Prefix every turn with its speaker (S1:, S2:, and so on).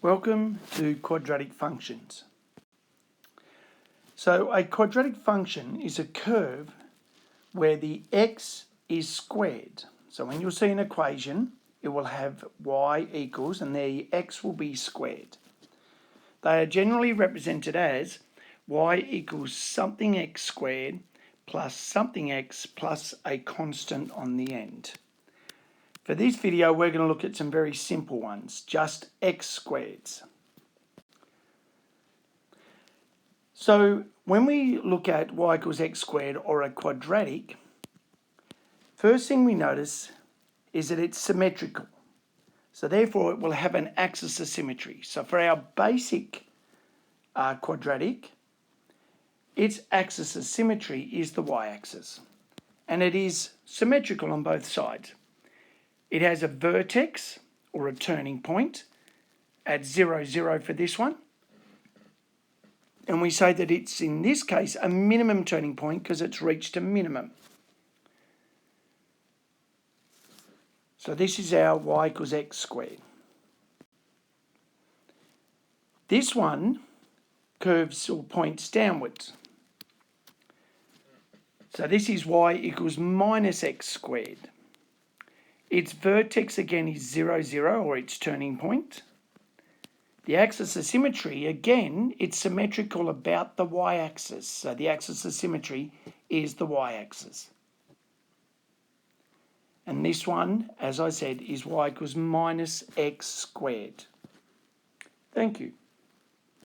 S1: Welcome to quadratic functions. So a quadratic function is a curve where the x is squared. So when you'll see an equation, it will have y equals and the x will be squared. They are generally represented as y equals something x squared plus something x plus a constant on the end. For this video, we're going to look at some very simple ones, just x squareds. So when we look at y equals x squared or a quadratic, first thing we notice is that it's symmetrical. So therefore it will have an axis of symmetry. So for our basic quadratic, its axis of symmetry is the y-axis. And it is symmetrical on both sides. It has a vertex or a turning point at 0, 0 for this one. And we say that it's, in this case, a minimum turning point because it's reached a minimum. So this is our y equals x squared. This one curves or points downwards. So this is y equals minus x squared. Its vertex again is 0, 0, or its turning point. The axis of symmetry, again, it's symmetrical about the y-axis. So the axis of symmetry is the y-axis. And this one, as I said, is y equals minus x squared. Thank you.